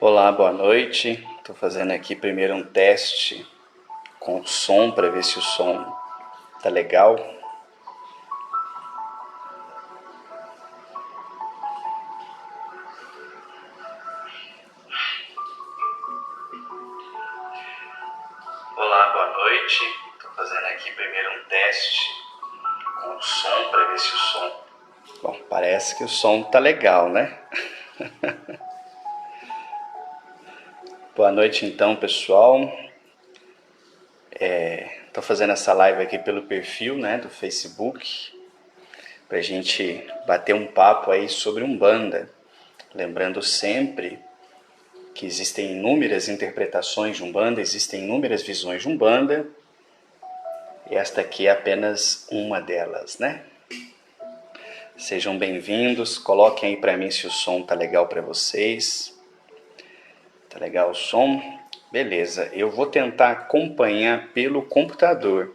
Olá, boa noite. Estou fazendo aqui primeiro um teste com o som para ver se o som tá legal. Olá, boa noite. Estou fazendo aqui primeiro um teste com o som para ver se o som... Bom, parece que o som tá legal, né? Boa noite então, pessoal. Estou fazendo essa live aqui pelo perfil, né, do Facebook, para a gente bater um papo aí sobre Umbanda. Lembrando sempre que existem inúmeras interpretações de Umbanda, existem inúmeras visões de Umbanda, e esta aqui é apenas uma delas, né? Sejam bem-vindos, coloquem aí para mim se o som tá legal para vocês. Tá legal o som? Beleza, eu vou tentar acompanhar pelo computador,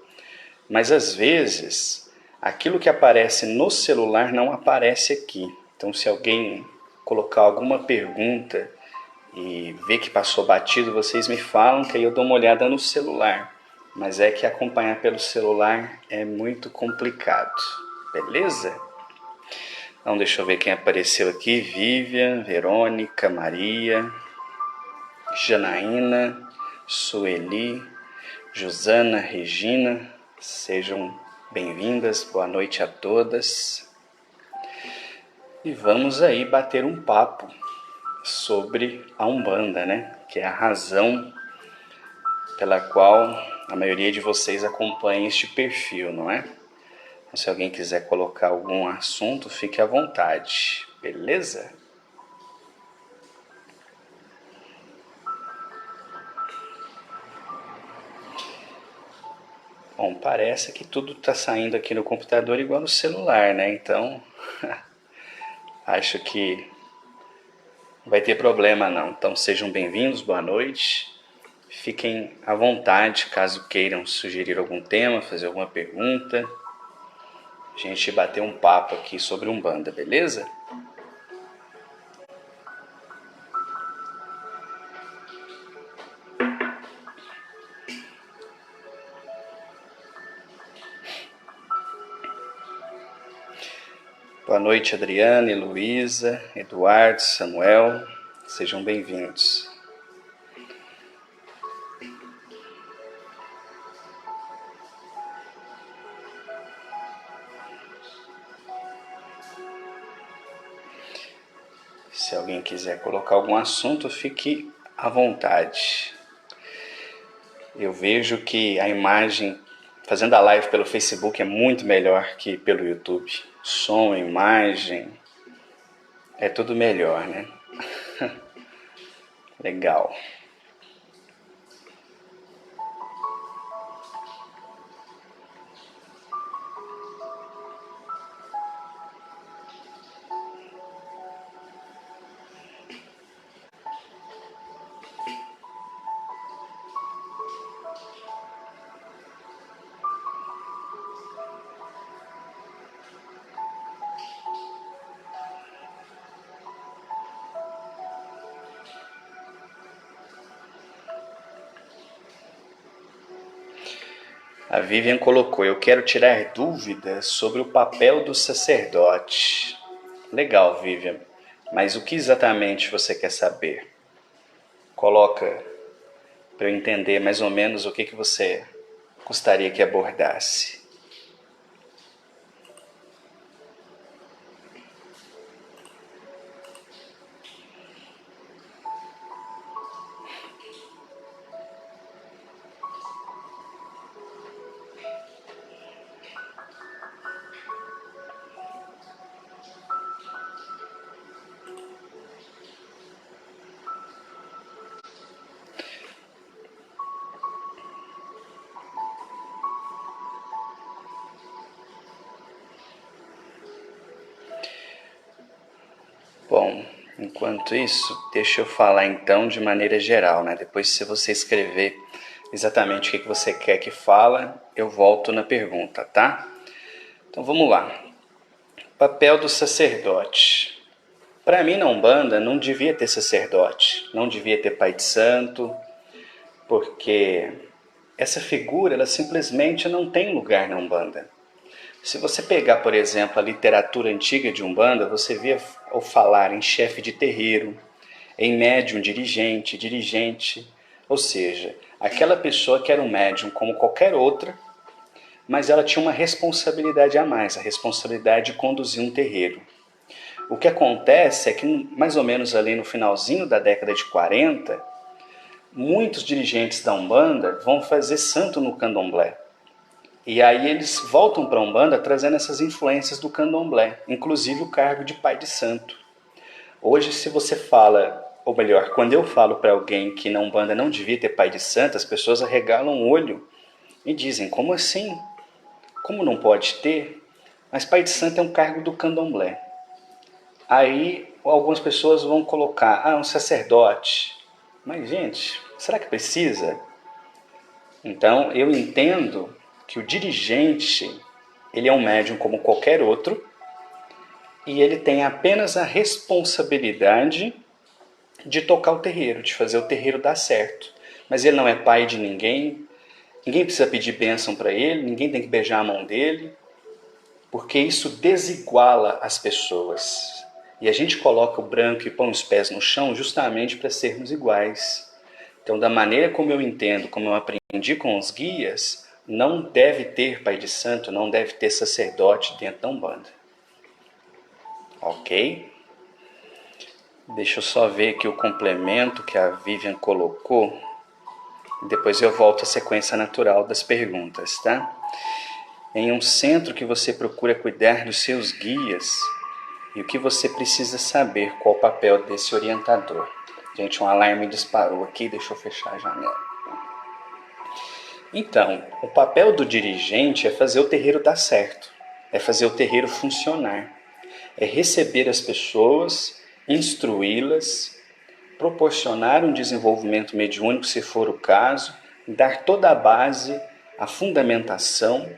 mas às vezes aquilo que aparece no celular não aparece aqui. Então se alguém colocar alguma pergunta e ver que passou batido, vocês me falam que aí eu dou uma olhada no celular. Mas é que acompanhar pelo celular é muito complicado, beleza? Então deixa eu ver quem apareceu aqui. Vivian, Verônica, Maria, Janaína, Sueli, Josana, Regina. Sejam bem-vindas, boa noite a todas. E vamos aí bater um papo sobre a Umbanda, né? Que é a razão pela qual a maioria de vocês acompanha este perfil, não é? Então, se alguém quiser colocar algum assunto, fique à vontade, beleza? Bom, parece que tudo está saindo aqui no computador igual no celular, né? Então, acho que não vai ter problema não. Então, sejam bem-vindos, boa noite. Fiquem à vontade, caso queiram sugerir algum tema, fazer alguma pergunta. A gente bater um papo aqui sobre Umbanda, beleza? Boa noite, Adriane, Luísa, Eduardo, Samuel. Sejam bem-vindos. Se alguém quiser colocar algum assunto, fique à vontade. Eu vejo que a imagem, fazendo a live pelo Facebook, é muito melhor que pelo YouTube. Som, imagem, é tudo melhor, né? Legal. A Vivian colocou: eu quero tirar dúvidas sobre o papel do sacerdote. Legal, Vivian. Mas o que exatamente você quer saber? Coloca para eu entender mais ou menos o que você gostaria que abordasse. Bom, enquanto isso, deixa eu falar então de maneira geral, né? Depois, se você escrever exatamente o que você quer que fala, eu volto na pergunta, tá? Então vamos lá. Papel do sacerdote. Para mim, na Umbanda, não devia ter sacerdote, não devia ter pai de santo, porque essa figura, ela simplesmente não tem lugar na Umbanda. Se você pegar, por exemplo, a literatura antiga de Umbanda, você via ou falar em chefe de terreiro, em médium dirigente, ou seja, aquela pessoa que era um médium como qualquer outra, mas ela tinha uma responsabilidade a mais, a responsabilidade de conduzir um terreiro. O que acontece é que, mais ou menos ali no finalzinho da década de 40, muitos dirigentes da Umbanda vão fazer santo no candomblé. E aí eles voltam para a Umbanda trazendo essas influências do candomblé, inclusive o cargo de pai de santo. Hoje, se você fala, ou melhor, quando eu falo para alguém que na Umbanda não devia ter pai de santo, as pessoas arregalam o olho e dizem, como assim? Como não pode ter? Mas pai de santo é um cargo do candomblé. Aí algumas pessoas vão colocar, um sacerdote. Mas, gente, será que precisa? Então, eu entendo que o dirigente, ele é um médium como qualquer outro, e ele tem apenas a responsabilidade de tocar o terreiro, de fazer o terreiro dar certo. Mas ele não é pai de ninguém, ninguém precisa pedir bênção para ele, ninguém tem que beijar a mão dele, porque isso desiguala as pessoas. E a gente coloca o branco e põe os pés no chão justamente para sermos iguais. Então, da maneira como eu entendo, como eu aprendi com os guias, não deve ter pai de santo, não deve ter sacerdote dentro da Umbanda. Ok? Deixa eu só ver aqui o complemento que a Vivian colocou. Depois eu volto à sequência natural das perguntas, tá? Em um centro que você procura cuidar dos seus guias, e o que você precisa saber, qual o papel desse orientador. Gente, um alarme disparou aqui, deixa eu fechar a janela. Então, o papel do dirigente é fazer o terreiro dar certo, é fazer o terreiro funcionar, é receber as pessoas, instruí-las, proporcionar um desenvolvimento mediúnico, se for o caso, dar toda a base, a fundamentação,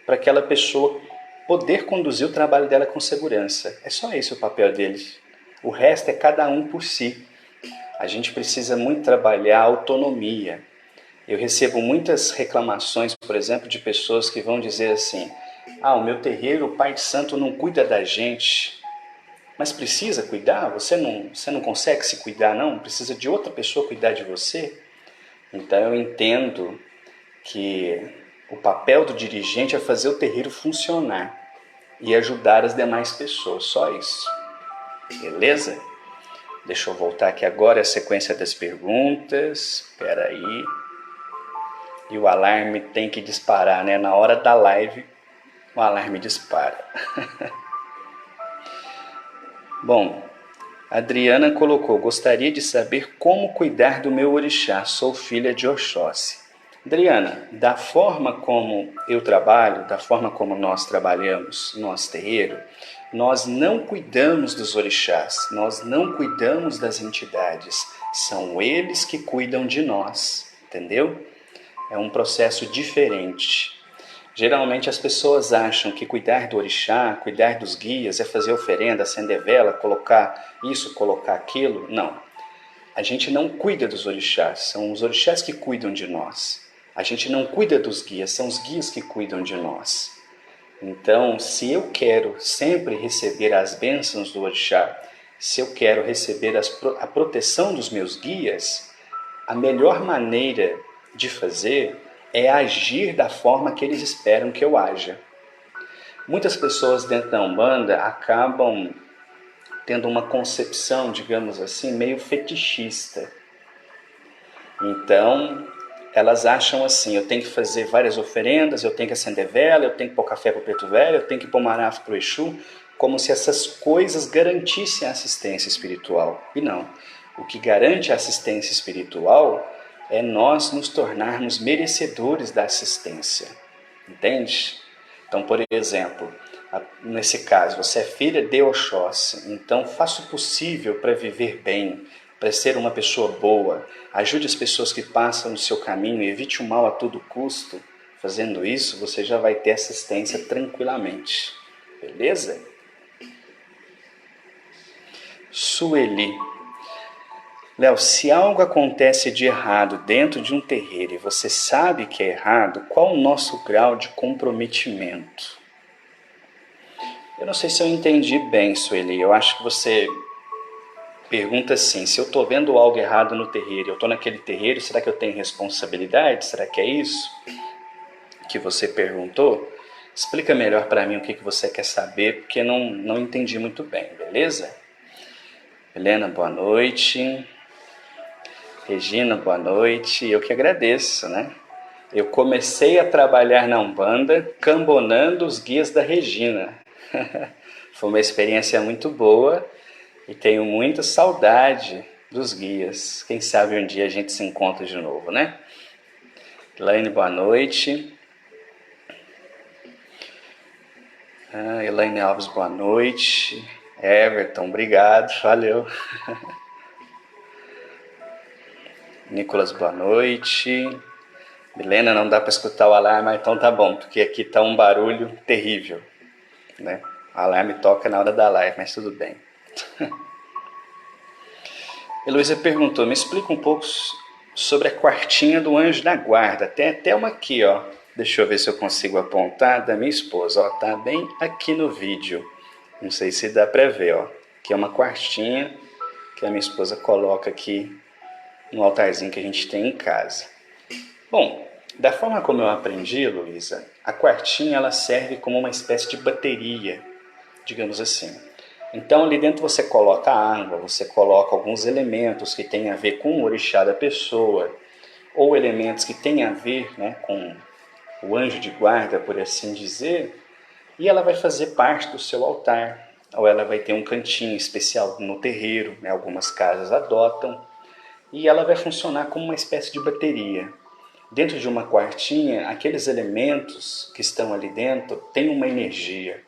para aquela pessoa poder conduzir o trabalho dela com segurança. É só esse o papel deles. O resto é cada um por si. A gente precisa muito trabalhar a autonomia. Eu recebo muitas reclamações, por exemplo, de pessoas que vão dizer assim, o meu terreiro, o pai de santo não cuida da gente. Mas precisa cuidar? Você não consegue se cuidar, não? Precisa de outra pessoa cuidar de você? Então eu entendo que o papel do dirigente é fazer o terreiro funcionar e ajudar as demais pessoas, só isso. Beleza? Deixa eu voltar aqui agora a sequência das perguntas. Espera aí. E o alarme tem que disparar, né? Na hora da live, o alarme dispara. Bom, a Adriana colocou, gostaria de saber como cuidar do meu orixá, sou filha de Oxóssi. Adriana, da forma como eu trabalho, da forma como nós trabalhamos no nosso terreiro, nós não cuidamos dos orixás, nós não cuidamos das entidades, são eles que cuidam de nós, entendeu? É um processo diferente. Geralmente as pessoas acham que cuidar do orixá, cuidar dos guias, é fazer oferenda, acender vela, colocar isso, colocar aquilo. Não. A gente não cuida dos orixás, são os orixás que cuidam de nós. A gente não cuida dos guias, são os guias que cuidam de nós. Então, se eu quero sempre receber as bênçãos do orixá, se eu quero receber a proteção dos meus guias, a melhor maneira de fazer é agir da forma que eles esperam que eu haja. Muitas pessoas dentro da Umbanda acabam tendo uma concepção, digamos assim, meio fetichista. Então, elas acham assim, eu tenho que fazer várias oferendas, eu tenho que acender vela, eu tenho que pôr café para o preto velho, eu tenho que pôr marafo para o Exu, como se essas coisas garantissem a assistência espiritual. E não. O que garante a assistência espiritual é nós nos tornarmos merecedores da assistência. Entende? Então, por exemplo, nesse caso, você é filha de Oxóssi, então faça o possível para viver bem, para ser uma pessoa boa. Ajude as pessoas que passam no seu caminho, evite o mal a todo custo. Fazendo isso, você já vai ter assistência tranquilamente. Beleza? Sueli. Léo, se algo acontece de errado dentro de um terreiro e você sabe que é errado, qual o nosso grau de comprometimento? Eu não sei se eu entendi bem, Sueli. Eu acho que você pergunta assim, se eu estou vendo algo errado no terreiro, eu estou naquele terreiro, será que eu tenho responsabilidade? Será que é isso que você perguntou? Explica melhor para mim o que você quer saber, porque não entendi muito bem, beleza? Helena, boa noite. Regina, boa noite. Eu que agradeço, né? Eu comecei a trabalhar na Umbanda cambonando os guias da Regina. Foi uma experiência muito boa e tenho muita saudade dos guias. Quem sabe um dia a gente se encontra de novo, né? Elaine, boa noite. Elaine Alves, boa noite. Everton, obrigado, valeu. Nicolas, boa noite. Milena, não dá para escutar o alarme, então tá bom, porque aqui tá um barulho terrível, né? O alarme toca na hora da live, mas tudo bem. Heloísa perguntou, me explica um pouco sobre a quartinha do anjo da guarda. Tem até uma aqui, ó. Deixa eu ver se eu consigo apontar, da minha esposa, ó. Tá bem aqui no vídeo. Não sei se dá para ver, ó. Que é uma quartinha que a minha esposa coloca aqui no altarzinho que a gente tem em casa. Bom, da forma como eu aprendi, Luísa, a quartinha ela serve como uma espécie de bateria, digamos assim. Então ali dentro você coloca água, você coloca alguns elementos que têm a ver com o orixá da pessoa, ou elementos que têm a ver, né, com o anjo de guarda, por assim dizer, e ela vai fazer parte do seu altar, ou ela vai ter um cantinho especial no terreiro, né, algumas casas adotam, e ela vai funcionar como uma espécie de bateria. Dentro de uma quartinha, aqueles elementos que estão ali dentro têm uma energia.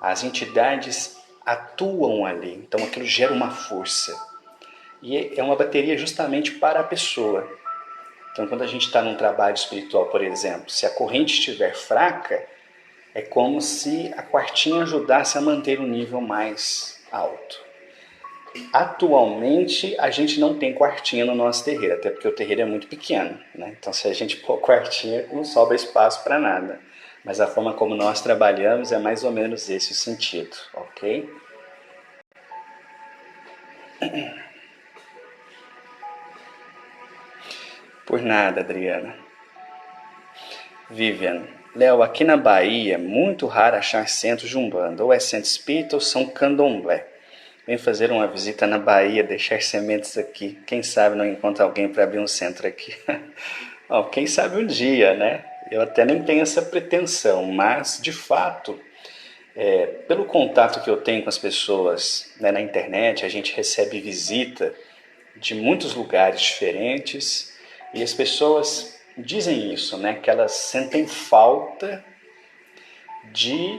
As entidades atuam ali, então aquilo gera uma força. E é uma bateria justamente para a pessoa. Então quando a gente está num trabalho espiritual, por exemplo, se a corrente estiver fraca, é como se a quartinha ajudasse a manter o nível mais alto. Atualmente, a gente não tem quartinha no nosso terreiro, até porque o terreiro é muito pequeno, né? Então, se a gente pôr quartinha, não sobra espaço para nada. Mas a forma como nós trabalhamos é mais ou menos esse o sentido, ok? Por nada, Adriana. Vivian. Léo, aqui na Bahia é muito raro achar centro de Umbanda. Ou é centro espírita ou são candomblé. Vem fazer uma visita na Bahia, deixar sementes aqui. Quem sabe não encontra alguém para abrir um centro aqui. Bom, quem sabe um dia, né? Eu até nem tenho essa pretensão, mas, de fato, pelo contato que eu tenho com as pessoas, né, na internet, a gente recebe visita de muitos lugares diferentes e as pessoas dizem isso, né? Que elas sentem falta de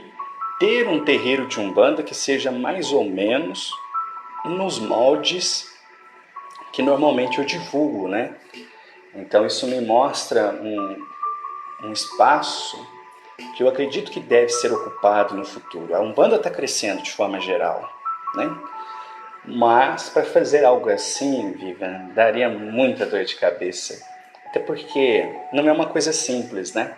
ter um terreiro de Umbanda que seja mais ou menos nos moldes que normalmente eu divulgo, né? Então isso me mostra um espaço que eu acredito que deve ser ocupado no futuro. A Umbanda está crescendo de forma geral, né? Mas para fazer algo assim, Vivian, daria muita dor de cabeça. Até porque não é uma coisa simples, né?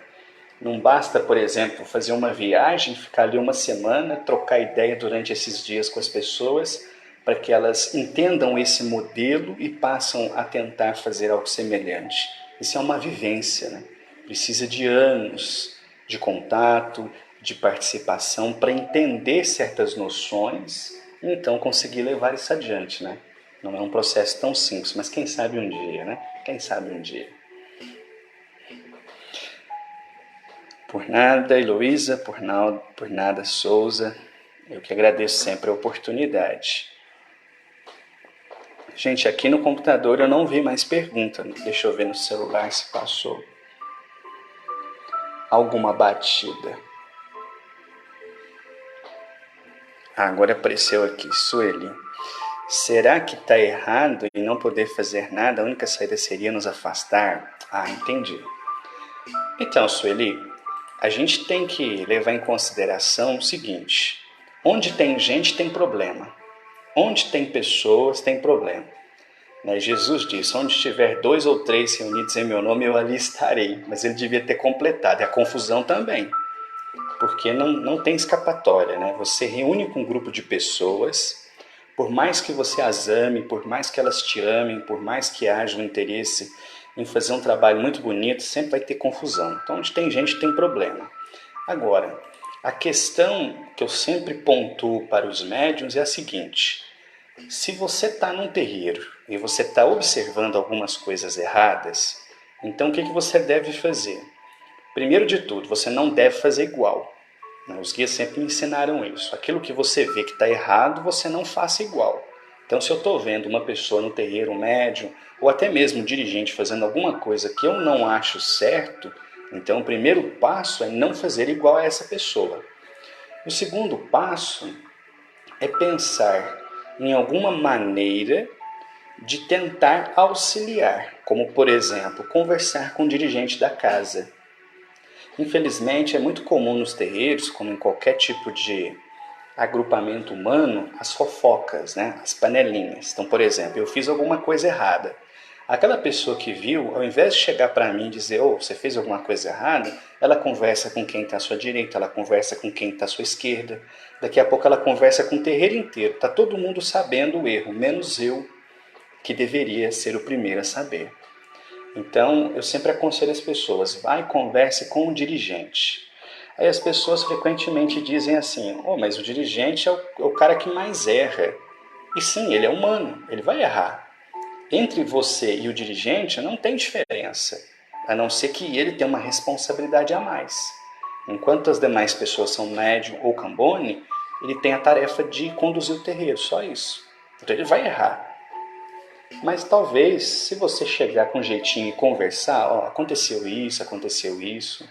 Não basta, por exemplo, fazer uma viagem, ficar ali uma semana, trocar ideia durante esses dias com as pessoas, para que elas entendam esse modelo e passam a tentar fazer algo semelhante. Isso é uma vivência, né? Precisa de anos de contato, de participação, para entender certas noções e então conseguir levar isso adiante, né? Não é um processo tão simples, mas quem sabe um dia, né? Quem sabe um dia. Por nada, Heloísa, por nada, Souza. Eu que agradeço sempre a oportunidade. Gente, aqui no computador eu não vi mais pergunta. Deixa eu ver no celular se passou alguma batida. Agora apareceu aqui, Sueli. Será que está errado em não poder fazer nada? A única saída seria nos afastar? Ah, entendi. Então, Sueli, a gente tem que levar em consideração o seguinte: onde tem gente, tem problema. Onde tem pessoas, tem problema. Né? Jesus disse, onde estiver 2 ou 3 reunidos em meu nome, eu ali estarei. Mas ele devia ter completado, e a confusão também. Porque não tem escapatória, né? Você reúne com um grupo de pessoas, por mais que você as ame, por mais que elas te amem, por mais que haja um interesse em fazer um trabalho muito bonito, sempre vai ter confusão. Então, onde tem gente, tem problema. Agora, a questão que eu sempre pontuo para os médiuns é a seguinte: se você está num terreiro e você está observando algumas coisas erradas, então o que você deve fazer? Primeiro de tudo, você não deve fazer igual. Os guias sempre me ensinaram isso. Aquilo que você vê que está errado, você não faça igual. Então, se eu estou vendo uma pessoa no terreiro, um médium, ou até mesmo um dirigente fazendo alguma coisa que eu não acho certo, então o primeiro passo é não fazer igual a essa pessoa. O segundo passo é pensar em alguma maneira de tentar auxiliar, como, por exemplo, conversar com o dirigente da casa. Infelizmente, é muito comum nos terreiros, como em qualquer tipo de agrupamento humano, as fofocas, né? As panelinhas. Então, por exemplo, eu fiz alguma coisa errada. Aquela pessoa que viu, ao invés de chegar para mim e dizer, oh, você fez alguma coisa errada, ela conversa com quem está à sua direita, ela conversa com quem está à sua esquerda. Daqui a pouco ela conversa com o terreiro inteiro. Está todo mundo sabendo o erro, menos eu, que deveria ser o primeiro a saber. Então, eu sempre aconselho as pessoas, vai e converse com o dirigente. Aí as pessoas frequentemente dizem assim, oh, mas o dirigente é o cara que mais erra. E sim, ele é humano, ele vai errar. Entre você e o dirigente não tem diferença, a não ser que ele tenha uma responsabilidade a mais. Enquanto as demais pessoas são médium ou cambone, ele tem a tarefa de conduzir o terreiro, só isso. Então ele vai errar. Mas talvez, se você chegar com um jeitinho e conversar, ó, aconteceu isso.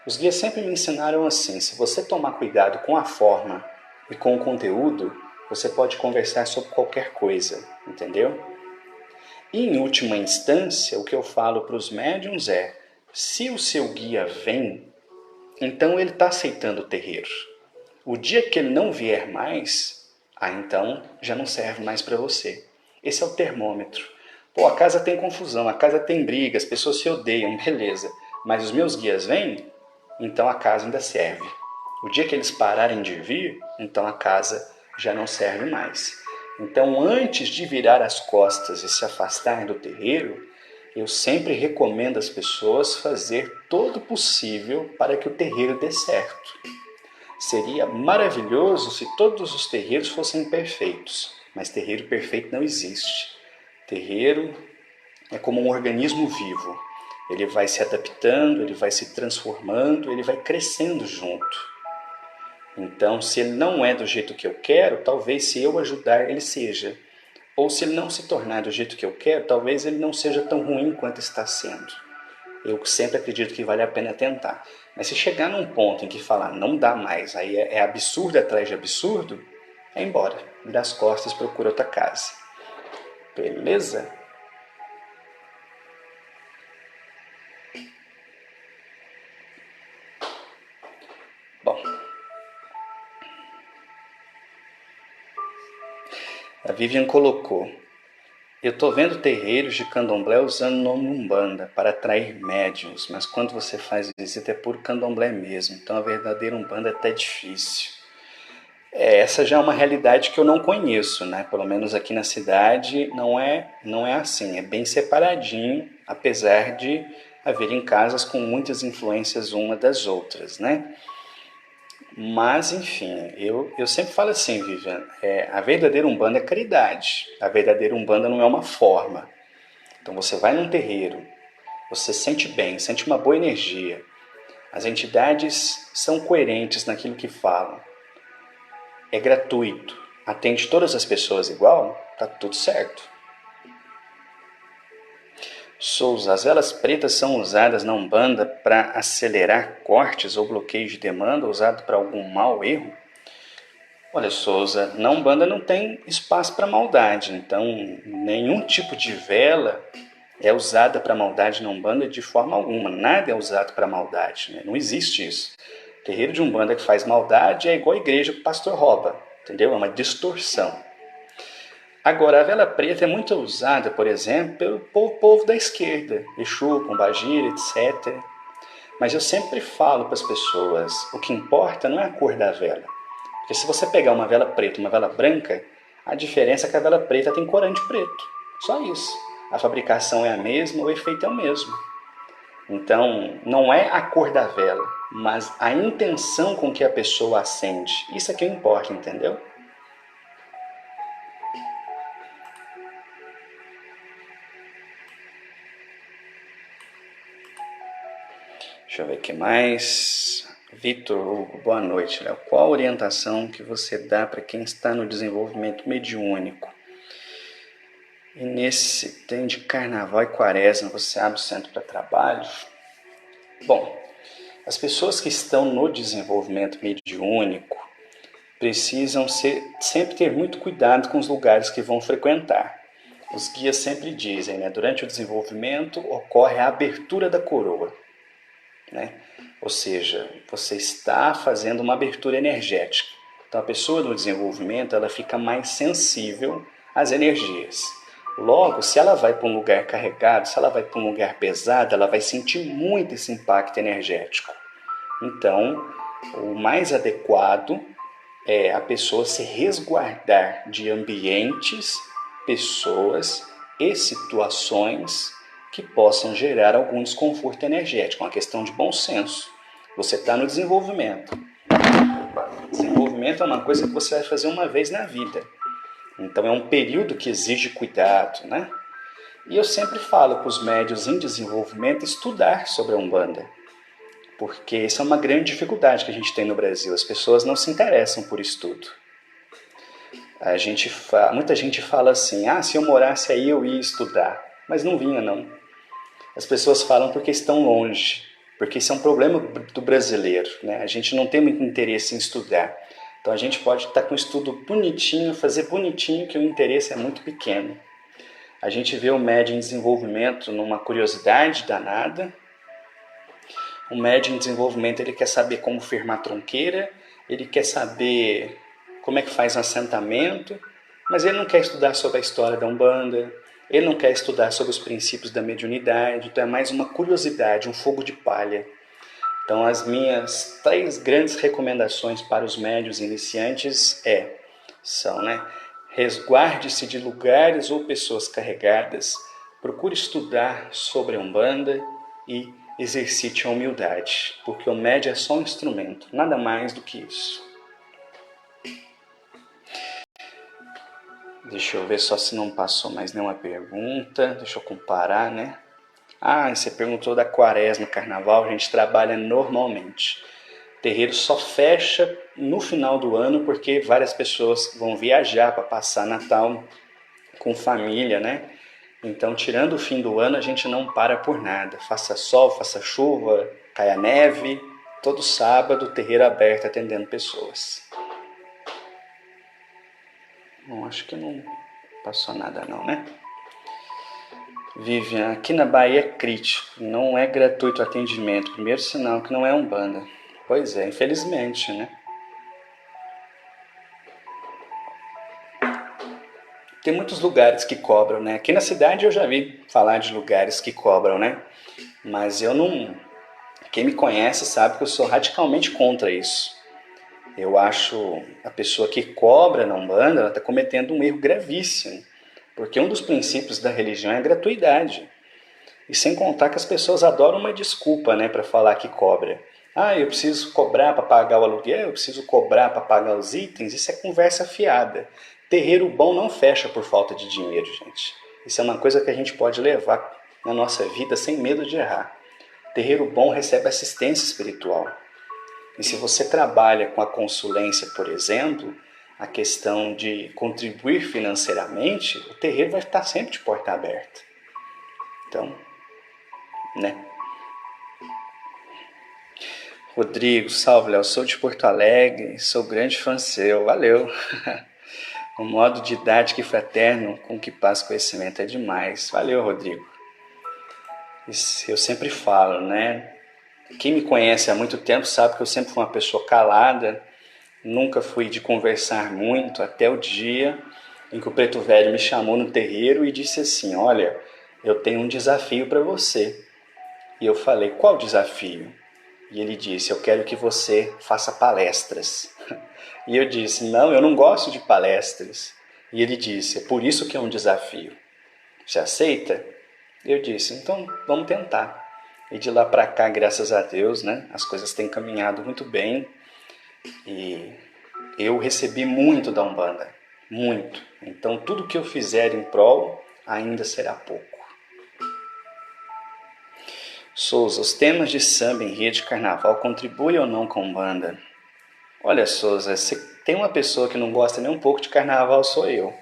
Os guias sempre me ensinaram assim, se você tomar cuidado com a forma e com o conteúdo, você pode conversar sobre qualquer coisa, entendeu? E em última instância, o que eu falo para os médiuns é, se o seu guia vem, então ele está aceitando o terreiro. O dia que ele não vier mais, então já não serve mais para você. Esse é o termômetro. Pô, a casa tem confusão, a casa tem briga, as pessoas se odeiam, beleza. Mas os meus guias vêm, então a casa ainda serve. O dia que eles pararem de vir, então a casa já não serve mais. Então, antes de virar as costas e se afastar do terreiro, eu sempre recomendo às pessoas fazer todo o possível para que o terreiro dê certo. Seria maravilhoso se todos os terreiros fossem perfeitos, mas terreiro perfeito não existe. Terreiro é como um organismo vivo. Ele vai se adaptando, ele vai se transformando, ele vai crescendo junto. Então, se ele não é do jeito que eu quero, talvez se eu ajudar ele seja. Ou se ele não se tornar do jeito que eu quero, talvez ele não seja tão ruim quanto está sendo. Eu sempre acredito que vale a pena tentar. Mas se chegar num ponto em que falar não dá mais, aí é absurdo atrás de absurdo, é embora. Vira as costas e procura outra casa. Beleza? Bom, a Vivian colocou: eu estou vendo terreiros de candomblé usando o nome Umbanda para atrair médiuns, mas quando você faz visita é puro candomblé mesmo, então a verdadeira Umbanda é até difícil. Essa já é uma realidade que eu não conheço, né? Pelo menos aqui na cidade não é assim, é bem separadinho, apesar de haverem casas com muitas influências uma das outras, né? Mas, enfim, eu sempre falo assim, Vivian, a verdadeira Umbanda é caridade. A verdadeira Umbanda não é uma forma. Então você vai num terreiro, você sente bem, sente uma boa energia. As entidades são coerentes naquilo que falam. É gratuito. Atende todas as pessoas igual, tá tudo certo. Souza, as velas pretas são usadas na Umbanda para acelerar cortes ou bloqueios de demanda, usado para algum mau erro? Olha, Souza, na Umbanda não tem espaço para maldade, então nenhum tipo de vela é usada para maldade na Umbanda de forma alguma. Nada é usado para maldade, né? Não existe isso. Terreiro de Umbanda que faz maldade é igual a igreja que o pastor rouba, entendeu? É uma distorção. Agora, a vela preta é muito usada, por exemplo, pelo povo da esquerda, Exu, Pombagira, etc. Mas eu sempre falo para as pessoas, o que importa não é a cor da vela. Porque se você pegar uma vela preta e uma vela branca, a diferença é que a vela preta tem corante preto. Só isso. A fabricação é a mesma, o efeito é o mesmo. Então, não é a cor da vela, mas a intenção com que a pessoa acende. Isso é que importa, entendeu? Deixa eu ver o que mais. Vitor Hugo, boa noite, Léo. Qual a orientação que você dá para quem está no desenvolvimento mediúnico? E nesse tem de carnaval e quaresma, você abre o centro para trabalho? Bom, as pessoas que estão no desenvolvimento mediúnico precisam sempre ter muito cuidado com os lugares que vão frequentar. Os guias sempre dizem, né, durante o desenvolvimento ocorre a abertura da coroa, né? Ou seja, você está fazendo uma abertura energética. Então a pessoa no desenvolvimento ela fica mais sensível às energias. Logo, se ela vai para um lugar carregado, se ela vai para um lugar pesado, ela vai sentir muito esse impacto energético. Então, o mais adequado é a pessoa se resguardar de ambientes, pessoas e situações que possam gerar algum desconforto energético, uma questão de bom senso. Você está no desenvolvimento. Desenvolvimento é uma coisa que você vai fazer uma vez na vida. Então é um período que exige cuidado, né? E eu sempre falo para os médios em desenvolvimento estudar sobre a Umbanda, porque isso é uma grande dificuldade que a gente tem no Brasil. As pessoas não se interessam por estudo. Muita gente fala assim, se eu morasse aí eu ia estudar, mas não vinha não. As pessoas falam porque estão longe, porque isso é um problema do brasileiro, né? A gente não tem muito interesse em estudar. Então a gente pode estar com o estudo bonitinho, fazer bonitinho, que o interesse é muito pequeno. A gente vê o médium em desenvolvimento numa curiosidade danada. O médium em desenvolvimento ele quer saber como firmar tronqueira, ele quer saber como é que faz um assentamento, mas ele não quer estudar sobre a história da Umbanda, ele não quer estudar sobre os princípios da mediunidade, então é mais uma curiosidade, um fogo de palha. Então as minhas 3 grandes recomendações para os médiuns iniciantes são, né? Resguarde-se de lugares ou pessoas carregadas, procure estudar sobre a Umbanda e exercite a humildade, porque o médium é só um instrumento, nada mais do que isso. Deixa eu ver só se não passou mais nenhuma pergunta, deixa eu comparar, né? Você perguntou da quaresma, carnaval, a gente trabalha normalmente. O terreiro só fecha no final do ano porque várias pessoas vão viajar para passar Natal com família, né? Então, tirando o fim do ano, a gente não para por nada. Faça sol, faça chuva, caia neve, todo sábado o terreiro aberto atendendo pessoas. Bom, acho que não passou nada não, né? Vivian, aqui na Bahia é crítico, não é gratuito o atendimento. Primeiro sinal que não é Umbanda. Pois é, infelizmente, né? Tem muitos lugares que cobram, né? Aqui na cidade eu já vi falar de lugares que cobram, né? Mas eu não... Quem me conhece sabe que eu sou radicalmente contra isso. Eu acho a pessoa que cobra na Umbanda, ela está cometendo um erro gravíssimo. Porque um dos princípios da religião é a gratuidade. E sem contar que as pessoas adoram uma desculpa, né, para falar que cobra. Eu preciso cobrar para pagar o aluguel, eu preciso cobrar para pagar os itens. Isso é conversa fiada. Terreiro bom não fecha por falta de dinheiro, gente. Isso é uma coisa que a gente pode levar na nossa vida sem medo de errar. Terreiro bom recebe assistência espiritual. E se você trabalha com a consulência, por exemplo, a questão de contribuir financeiramente, o terreiro vai estar sempre de porta aberta. Então, né? Rodrigo, salve, Léo. Sou de Porto Alegre, sou grande fã seu. Valeu. O modo didático e fraterno com que passa conhecimento é demais. Valeu, Rodrigo. Isso eu sempre falo, né? Quem me conhece há muito tempo sabe que eu sempre fui uma pessoa calada, nunca fui de conversar muito até o dia em que o preto velho me chamou no terreiro e disse assim: olha, eu tenho um desafio para você. E eu falei: qual desafio? E ele disse: eu quero que você faça palestras. E eu disse: não, eu não gosto de palestras. E ele disse: é por isso que é um desafio. Você aceita? Eu disse: então vamos tentar. E de lá para cá, graças a Deus, né, as coisas têm caminhado muito bem. E eu recebi muito da Umbanda, muito. Então tudo que eu fizer em prol ainda será pouco. Souza, os temas de samba, enredo de carnaval contribuem ou não com a Umbanda? Olha, Souza, se tem uma pessoa que não gosta nem um pouco de carnaval, sou eu.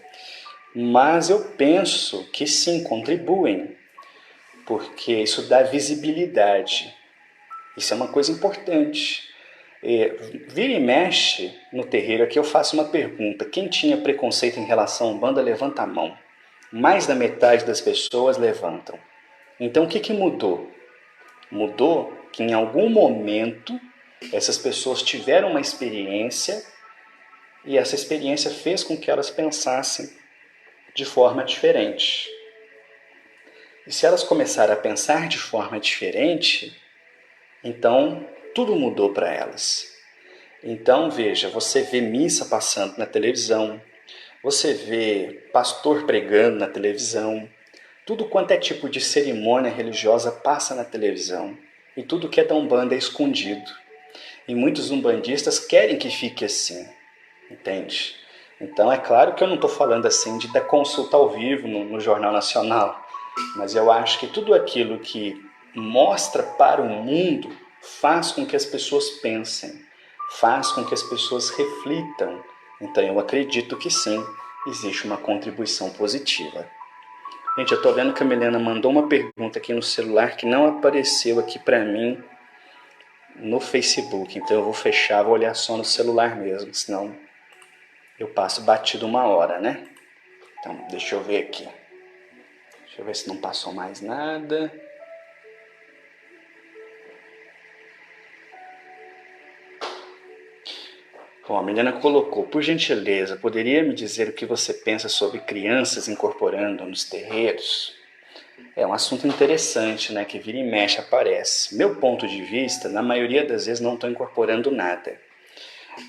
Mas eu penso que sim, contribuem, porque isso dá visibilidade. Isso é uma coisa importante. Vira e mexe no terreiro aqui, eu faço uma pergunta: quem tinha preconceito em relação à Umbanda, levanta a mão. Mais da metade das pessoas levantam. Então o que mudou? Mudou que em algum momento essas pessoas tiveram uma experiência e essa experiência fez com que elas pensassem de forma diferente. E se elas começarem a pensar de forma diferente, então tudo mudou para elas. Então veja, você vê missa passando na televisão, você vê pastor pregando na televisão, tudo quanto é tipo de cerimônia religiosa passa na televisão. E tudo que é da Umbanda é escondido. E muitos umbandistas querem que fique assim, entende? Então é claro que eu não estou falando assim de dar consulta ao vivo no Jornal Nacional, mas eu acho que tudo aquilo que mostra para o mundo faz com que as pessoas pensem, faz com que as pessoas reflitam. Então eu acredito que sim, existe uma contribuição positiva. Gente, eu estou vendo que a Milena mandou uma pergunta aqui no celular que não apareceu aqui para mim no Facebook. Então eu vou fechar, vou olhar só no celular mesmo, senão eu passo batido 1 hora, né? Então, deixa eu ver aqui. Deixa eu ver se não passou mais nada. Bom, a Milena colocou: por gentileza, poderia me dizer o que você pensa sobre crianças incorporando nos terreiros? É um assunto interessante, né? Que vira e mexe aparece. Meu ponto de vista, na maioria das vezes não estou incorporando nada.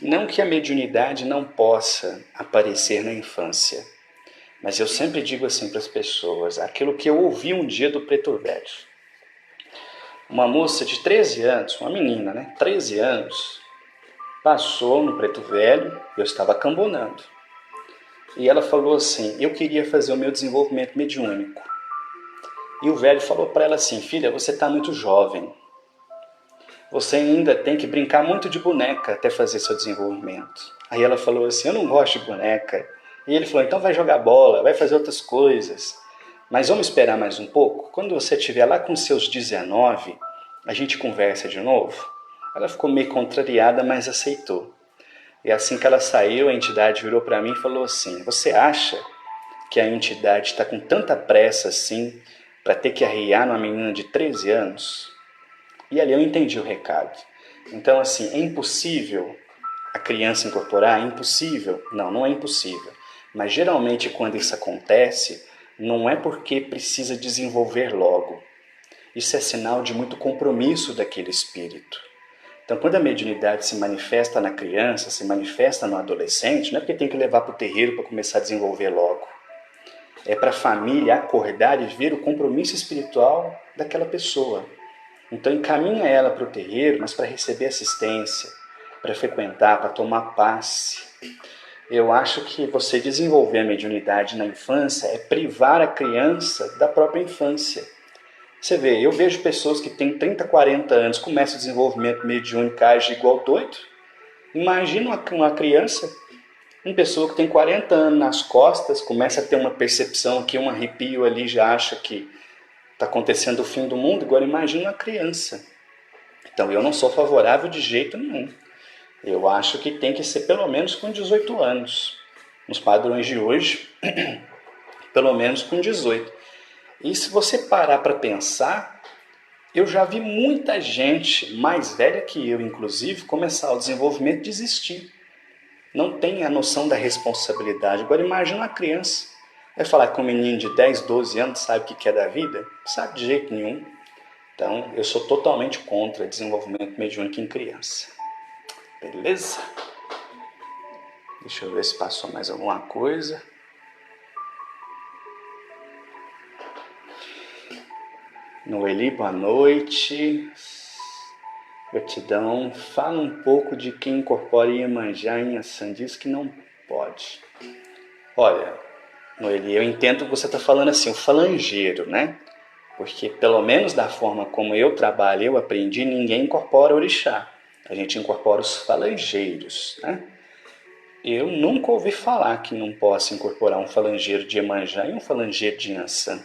Não que a mediunidade não possa aparecer na infância, mas eu sempre digo assim para as pessoas, aquilo que eu ouvi um dia do Preto Velho. Uma moça de 13 anos, uma menina, né? 13 anos, passou no Preto Velho, eu estava cambonando. E ela falou assim: eu queria fazer o meu desenvolvimento mediúnico. E o velho falou para ela assim: filha, você está muito jovem. Você ainda tem que brincar muito de boneca até fazer seu desenvolvimento. Aí ela falou assim: eu não gosto de boneca. E ele falou: então vai jogar bola, vai fazer outras coisas. Mas vamos esperar mais um pouco? Quando você estiver lá com seus 19, a gente conversa de novo? Ela ficou meio contrariada, mas aceitou. E assim que ela saiu, a entidade virou para mim e falou assim: você acha que a entidade está com tanta pressa assim para ter que arriar numa menina de 13 anos? E ali eu entendi o recado. Então, assim, é impossível a criança incorporar? É impossível? Não, não é impossível. Mas geralmente quando isso acontece, não é porque precisa desenvolver logo. Isso é sinal de muito compromisso daquele espírito. Então, quando a mediunidade se manifesta na criança, se manifesta no adolescente, não é porque tem que levar para o terreiro para começar a desenvolver logo. É para a família acordar e ver o compromisso espiritual daquela pessoa. Então encaminha ela para o terreiro, mas para receber assistência, para frequentar, para tomar passe. Eu acho que você desenvolver a mediunidade na infância é privar a criança da própria infância. Você vê, eu vejo pessoas que têm 30, 40 anos, começam o desenvolvimento mediúnico, age igual doido. Imagina uma criança, uma pessoa que tem 40 anos nas costas, começa a ter uma percepção aqui, um arrepio ali, já acha que está acontecendo o fim do mundo. Agora imagina uma criança. Então eu não sou favorável de jeito nenhum. Eu acho que tem que ser pelo menos com 18 anos. Nos padrões de hoje, pelo menos com 18. E se você parar para pensar, eu já vi muita gente, mais velha que eu inclusive, começar o desenvolvimento e desistir. não tem a noção da responsabilidade. Agora imagina uma criança. Vai falar que um menino de 10, 12 anos sabe o que é da vida? Não sabe de jeito nenhum. Então, eu sou totalmente contra desenvolvimento mediúnico em criança. Beleza? Deixa eu ver se passou mais alguma coisa. Noeli, boa noite. Gratidão. Fala um pouco de quem incorpora Iemanjá em Yansan. Diz que não pode. Olha, Noeli, eu entendo que você está falando assim, o falangeiro, né? Porque pelo menos da forma como eu trabalho, eu aprendi, ninguém incorpora orixá. A gente incorpora os falangeiros, né? Eu nunca ouvi falar que não possa incorporar um falangeiro de Iemanjá e um falangeiro de Yansan.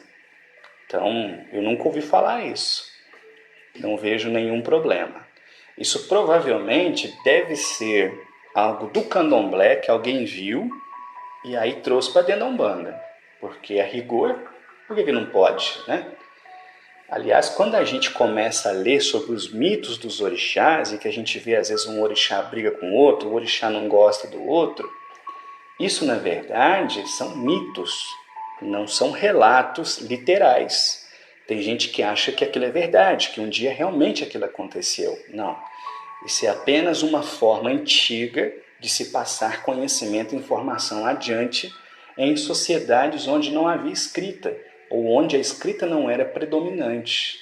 Então, eu nunca ouvi falar isso. Não vejo nenhum problema. Isso provavelmente deve ser algo do candomblé que alguém viu e aí trouxe para dentro da Umbanda. Porque a rigor, por que não pode, né? Aliás, quando a gente começa a ler sobre os mitos dos orixás e que a gente vê às vezes um orixá briga com o outro, o orixá não gosta do outro, isso na verdade são mitos, não são relatos literais. Tem gente que acha que aquilo é verdade, que um dia realmente aquilo aconteceu. Não, isso é apenas uma forma antiga de se passar conhecimento e informação adiante em sociedades onde não havia escrita, ou onde a escrita não era predominante.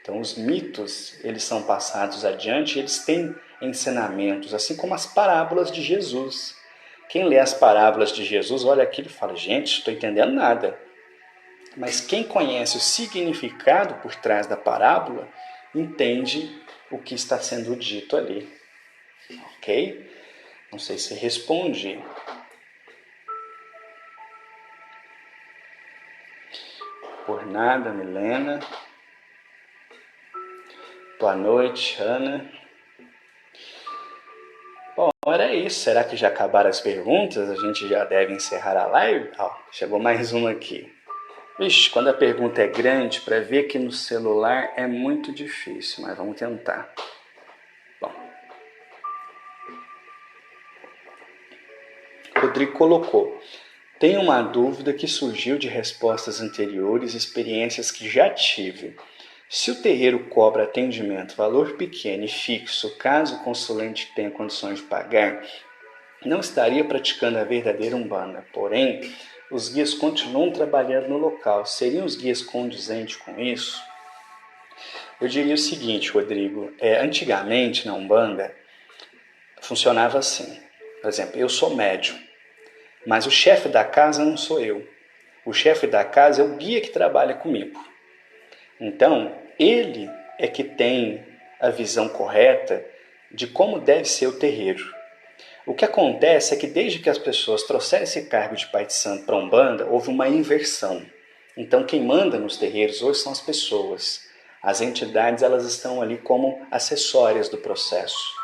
Então os mitos, eles são passados adiante, eles têm ensinamentos, assim como as parábolas de Jesus. Quem lê as parábolas de Jesus, olha aquilo e fala, gente, estou entendendo nada. Mas quem conhece o significado por trás da parábola, entende o que está sendo dito ali. Ok? Não sei se respondi. Por nada, Milena. Boa noite, Ana. Bom, era isso. Será que já acabaram as perguntas? A gente já deve encerrar a live? Chegou mais uma aqui. Vixe, quando a pergunta é grande, para ver aqui no celular é muito difícil, mas vamos tentar. Bom. Rodrigo colocou. Tenho uma dúvida que surgiu de respostas anteriores, experiências que já tive. Se o terreiro cobra atendimento valor pequeno e fixo, caso o consulente tenha condições de pagar, não estaria praticando a verdadeira Umbanda. Porém, os guias continuam trabalhando no local. Seriam os guias condizentes com isso? Eu diria o seguinte, Rodrigo. Antigamente, na Umbanda, funcionava assim. Por exemplo, eu sou médium, mas o chefe da casa não sou eu. O chefe da casa é o guia que trabalha comigo. Então, ele é que tem a visão correta de como deve ser o terreiro. O que acontece é que desde que as pessoas trouxeram esse cargo de pai de santo para a Umbanda, houve uma inversão. Então quem manda nos terreiros hoje são as pessoas. As entidades, elas estão ali como acessórias do processo.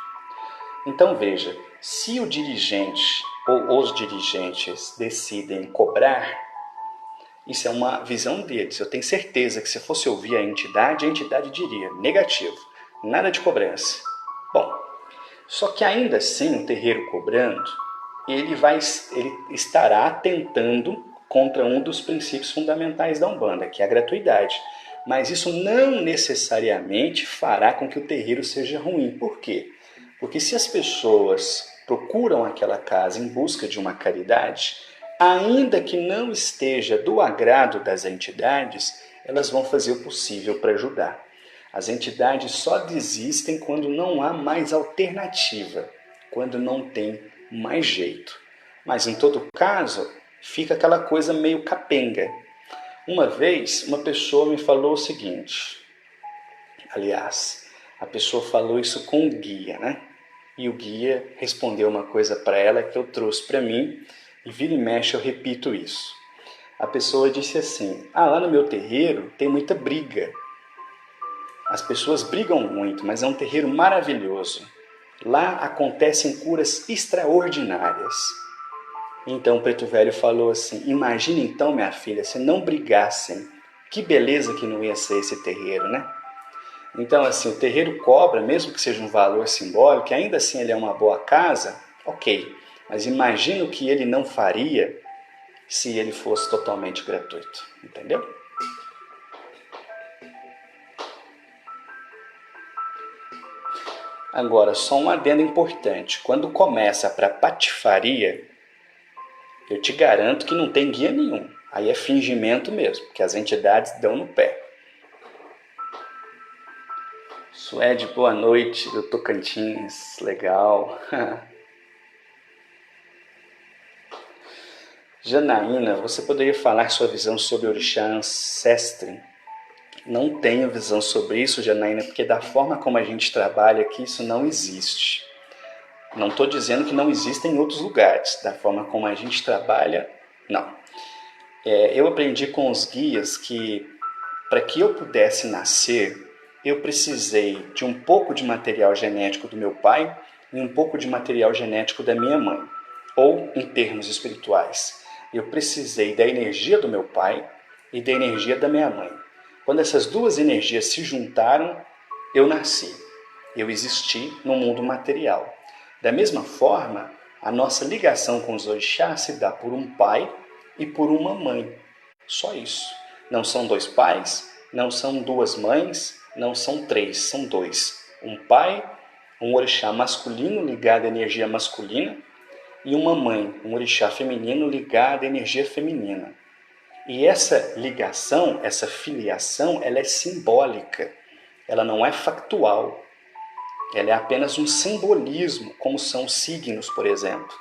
Então veja, se o dirigente ou os dirigentes decidem cobrar, isso é uma visão deles. Eu tenho certeza que se fosse ouvir a entidade diria, negativo, nada de cobrança. Bom, só que ainda assim, o terreiro cobrando, ele estará atentando contra um dos princípios fundamentais da Umbanda, que é a gratuidade. Mas isso não necessariamente fará com que o terreiro seja ruim. Por quê? Porque se as pessoas procuram aquela casa em busca de uma caridade, ainda que não esteja do agrado das entidades, elas vão fazer o possível para ajudar. As entidades só desistem quando não há mais alternativa, quando não tem mais jeito. Mas em todo caso, fica aquela coisa meio capenga. Uma vez, uma pessoa me falou o seguinte, aliás, a pessoa falou isso com o guia, né? E o guia respondeu uma coisa para ela que eu trouxe para mim, e vira e mexe eu repito isso. A pessoa disse assim, lá no meu terreiro tem muita briga. As pessoas brigam muito, mas é um terreiro maravilhoso. Lá acontecem curas extraordinárias. Então o Preto Velho falou assim, imagine então, minha filha, se não brigassem, que beleza que não ia ser esse terreiro, né? Então assim, o terreiro cobra, mesmo que seja um valor simbólico, ainda assim ele é uma boa casa, ok. Mas imagina o que ele não faria se ele fosse totalmente gratuito, entendeu? Agora, só um adendo importante. Quando começa para patifaria, eu te garanto que não tem guia nenhum. Aí é fingimento mesmo, que as entidades dão no pé. Suede, boa noite, do Tocantins, legal. Janaína, você poderia falar sua visão sobre orixá ancestre? Não tenho visão sobre isso, Janaína, porque da forma como a gente trabalha aqui, isso não existe. Não estou dizendo que não existem em outros lugares. Da forma como a gente trabalha, não. Eu aprendi com os guias que, para que eu pudesse nascer, eu precisei de um pouco de material genético do meu pai e um pouco de material genético da minha mãe. Ou, em termos espirituais, eu precisei da energia do meu pai e da energia da minha mãe. Quando essas duas energias se juntaram, eu nasci. Eu existi no mundo material. Da mesma forma, a nossa ligação com os orixás se dá por um pai e por uma mãe. Só isso. Não são dois pais, não são duas mães, não são três, são dois. Um pai, um orixá masculino ligado à energia masculina, e uma mãe, um orixá feminino ligado à energia feminina. E essa ligação, essa filiação, ela é simbólica, ela não é factual. Ela é apenas um simbolismo, como são os signos, por exemplo.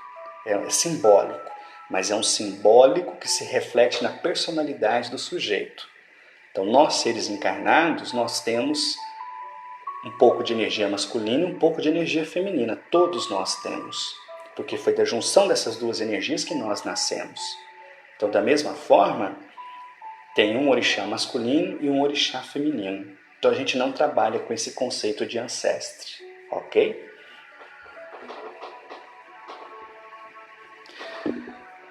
É simbólico, mas é um simbólico que se reflete na personalidade do sujeito. Então, nós, seres encarnados, nós temos um pouco de energia masculina e um pouco de energia feminina. Todos nós temos, porque foi da junção dessas duas energias que nós nascemos. Então, da mesma forma, tem um orixá masculino e um orixá feminino. Então, a gente não trabalha com esse conceito de ancestre, ok?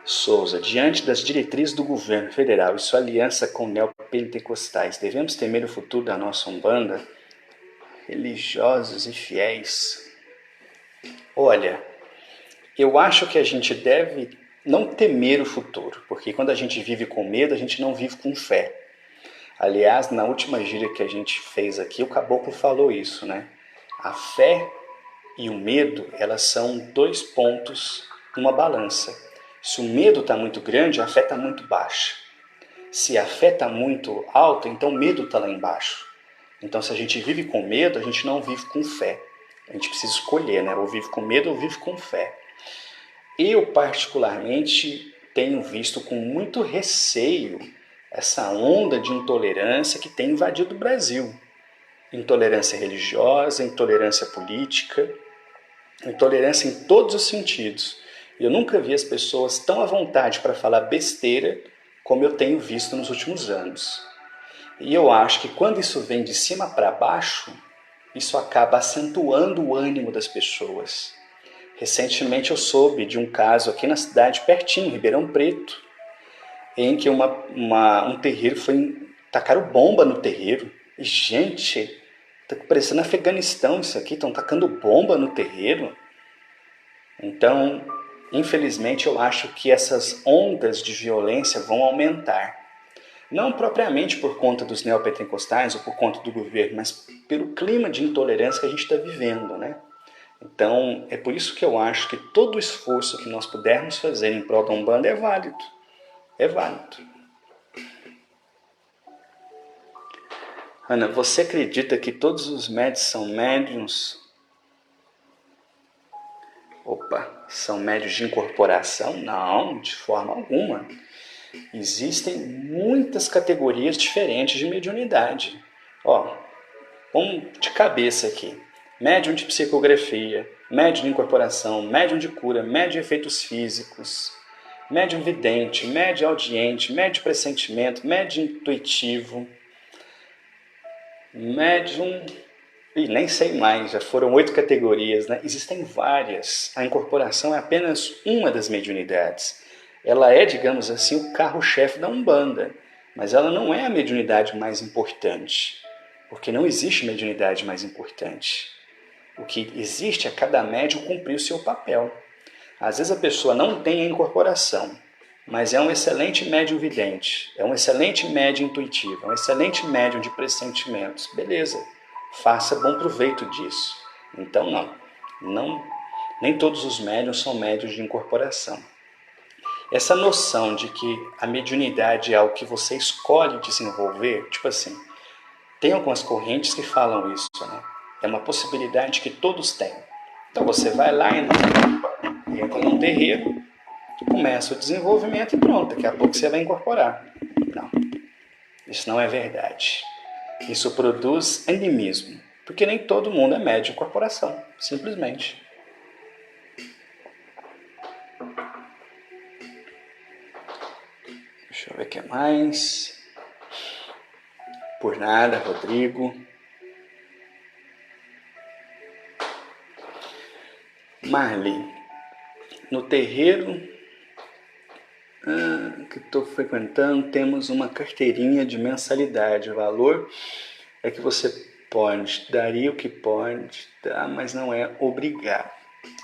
Souza, diante das diretrizes do governo federal e sua aliança com neopentecostais, devemos temer o futuro da nossa Umbanda? Religiosos e fiéis. Olha, eu acho que a gente deve não temer o futuro, porque quando a gente vive com medo, a gente não vive com fé. Aliás, na última gíria que a gente fez aqui, o caboclo falou isso, né? A fé e o medo, elas são dois pontos numa balança. Se o medo está muito grande, a fé está muito baixa. Se a fé está muito alta, então o medo está lá embaixo. Então, se a gente vive com medo, a gente não vive com fé. A gente precisa escolher, né? Ou vive com medo ou vive com fé. Eu, particularmente, tenho visto com muito receio essa onda de intolerância que tem invadido o Brasil. Intolerância religiosa, intolerância política, intolerância em todos os sentidos. Eu nunca vi as pessoas tão à vontade para falar besteira como eu tenho visto nos últimos anos. E eu acho que quando isso vem de cima para baixo, isso acaba acentuando o ânimo das pessoas. Recentemente eu soube de um caso aqui na cidade, pertinho, Ribeirão Preto, em que um terreiro tacaram bomba no terreiro. E, gente, tá parecendo Afeganistão isso aqui, estão tacando bomba no terreiro. Então, infelizmente, eu acho que essas ondas de violência vão aumentar. Não propriamente por conta dos neopentecostais ou por conta do governo, mas pelo clima de intolerância que a gente está vivendo, né? Então, é por isso que eu acho que todo o esforço que nós pudermos fazer em prol da Umbanda é válido. É válido. Ana, você acredita que todos os médios são médiums? São médios de incorporação? Não, de forma alguma. Existem muitas categorias diferentes de mediunidade. Vamos de cabeça aqui. Médium de psicografia, médium de incorporação, médium de cura, médium de efeitos físicos, médium vidente, médium audiente, médium de pressentimento, médium intuitivo, médium... nem sei mais, já foram 8 categorias, né? Existem várias. A incorporação é apenas uma das mediunidades. Ela é, digamos assim, o carro-chefe da Umbanda, mas ela não é a mediunidade mais importante, porque não existe mediunidade mais importante. O que existe é cada médium cumprir o seu papel. Às vezes a pessoa não tem a incorporação, mas é um excelente médium vidente, é um excelente médium intuitivo, é um excelente médium de pressentimentos. Beleza, faça bom proveito disso. Então nem todos os médiuns são médiuns de incorporação. Essa noção de que a mediunidade é algo que você escolhe desenvolver, tipo assim, tem algumas correntes que falam isso, né? É uma possibilidade que todos têm. Então você vai lá, entra num terreiro, começa o desenvolvimento e pronto, daqui a pouco você vai incorporar. Não, isso não é verdade. Isso produz animismo, porque nem todo mundo é médio de incorporação, simplesmente. Deixa eu ver o que mais. Por nada, Rodrigo. Marli, no terreiro que estou frequentando, temos uma carteirinha de mensalidade. O valor é que você pode, daria o que pode, tá? Mas não é obrigado.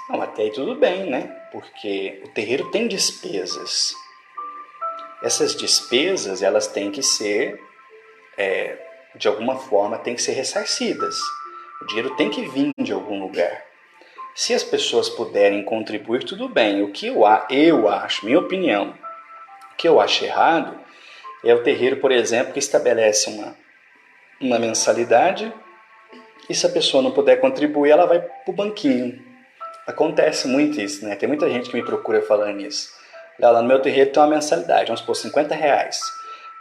Não, até aí tudo bem, né? Porque o terreiro tem despesas. Essas despesas, elas têm que ser, de alguma forma, têm que ser ressarcidas. O dinheiro tem que vir de algum lugar. Se as pessoas puderem contribuir, tudo bem. O que eu acho, minha opinião, o que eu acho errado é o terreiro, por exemplo, que estabelece uma mensalidade e se a pessoa não puder contribuir, ela vai para o banquinho. Acontece muito isso, né? Tem muita gente que me procura falando isso. Lá no meu terreiro tem uma mensalidade, vamos supor, R$50.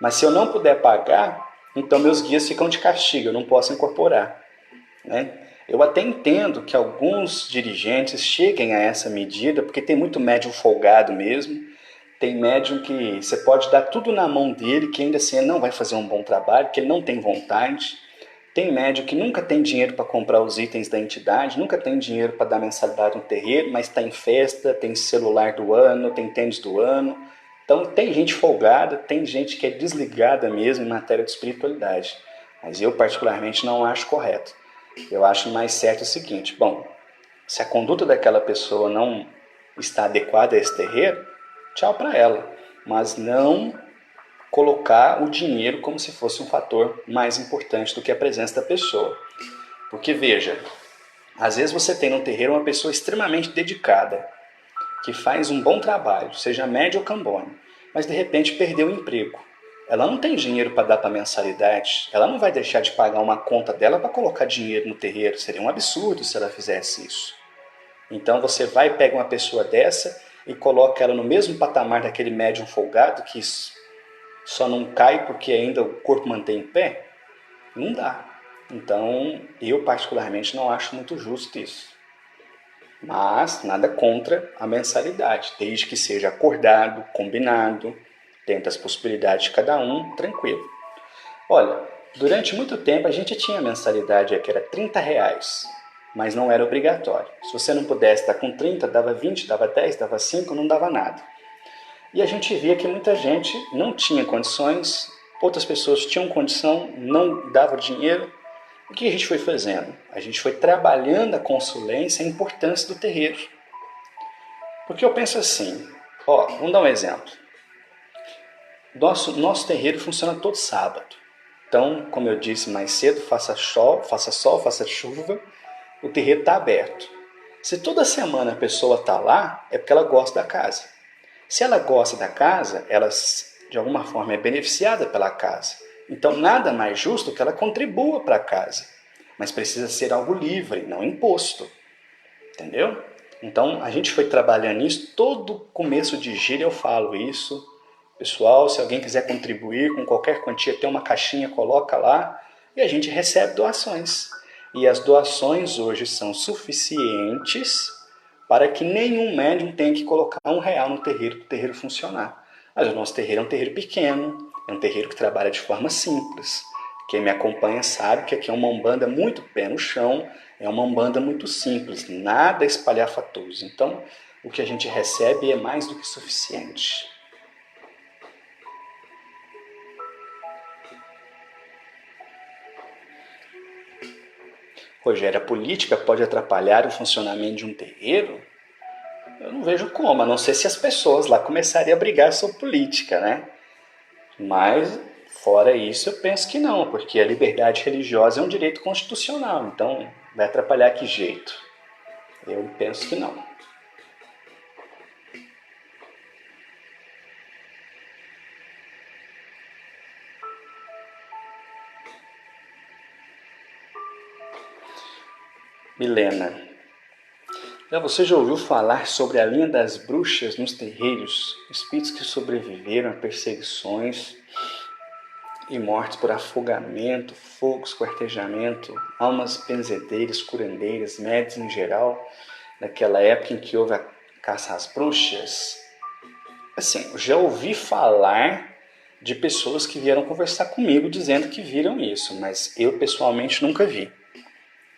Mas se eu não puder pagar, então meus guias ficam de castigo, eu não posso incorporar, né? Eu até entendo que alguns dirigentes cheguem a essa medida, porque tem muito médium folgado mesmo. Tem médium que você pode dar tudo na mão dele, que ainda assim ele não vai fazer um bom trabalho, que ele não tem vontade. Tem médium que nunca tem dinheiro para comprar os itens da entidade, nunca tem dinheiro para dar mensalidade no terreiro, mas está em festa, tem celular do ano, tem tênis do ano. Então tem gente folgada, tem gente que é desligada mesmo em matéria de espiritualidade. Mas eu particularmente não acho correto. Eu acho mais certo o seguinte, bom, se a conduta daquela pessoa não está adequada a esse terreiro, tchau para ela. Mas não colocar o dinheiro como se fosse um fator mais importante do que a presença da pessoa. Porque veja, às vezes você tem no terreiro uma pessoa extremamente dedicada, que faz um bom trabalho, seja médio ou cambone, mas de repente perdeu o emprego. Ela não tem dinheiro para dar para mensalidade, ela não vai deixar de pagar uma conta dela para colocar dinheiro no terreiro, seria um absurdo se ela fizesse isso. Então você vai e pega uma pessoa dessa e coloca ela no mesmo patamar daquele médium folgado que só não cai porque ainda o corpo mantém em pé? Não dá. Então, eu particularmente não acho muito justo isso. Mas nada contra a mensalidade, desde que seja acordado, combinado, dentro das possibilidades de cada um, tranquilo. Olha, durante muito tempo a gente tinha mensalidade que era R$30, mas não era obrigatório. Se você não pudesse estar com 30, dava 20, dava 10, dava 5, não dava nada. E a gente via que muita gente não tinha condições, outras pessoas tinham condição, não davam dinheiro. O que a gente foi fazendo? A gente foi trabalhando a consulência e a importância do terreiro. Porque eu penso assim, vamos dar um exemplo. Nosso terreiro funciona todo sábado. Então, como eu disse mais cedo, faça sol, faça chuva, o terreiro está aberto. Se toda semana a pessoa está lá, é porque ela gosta da casa. Se ela gosta da casa, ela de alguma forma é beneficiada pela casa. Então nada mais justo que ela contribua para a casa. Mas precisa ser algo livre, não imposto. Entendeu? Então a gente foi trabalhando isso, todo começo de gíria eu falo isso. Pessoal, se alguém quiser contribuir com qualquer quantia, tem uma caixinha, coloca lá e a gente recebe doações. E as doações hoje são suficientes para que nenhum médium tenha que colocar R$1 no terreiro para o terreiro funcionar. Mas o nosso terreiro é um terreiro pequeno, é um terreiro que trabalha de forma simples. Quem me acompanha sabe que aqui é uma umbanda muito pé no chão, é uma umbanda muito simples, nada espalhafatoso. Então, o que a gente recebe é mais do que suficiente. Rogério, a política pode atrapalhar o funcionamento de um terreiro? eu não vejo como, a não ser se as pessoas lá começarem a brigar sobre política, né? Mas, fora isso, eu penso que não, porque a liberdade religiosa é um direito constitucional, então vai atrapalhar que jeito? Eu penso que não. Milena, você já ouviu falar sobre a linha das bruxas nos terreiros? Espíritos que sobreviveram a perseguições e mortes por afogamento, fogo, esquartejamento, almas benzedeiras, curandeiras, médios em geral, naquela época em que houve a caça às bruxas. Assim, já ouvi falar de pessoas que vieram conversar comigo dizendo que viram isso, mas eu pessoalmente nunca vi.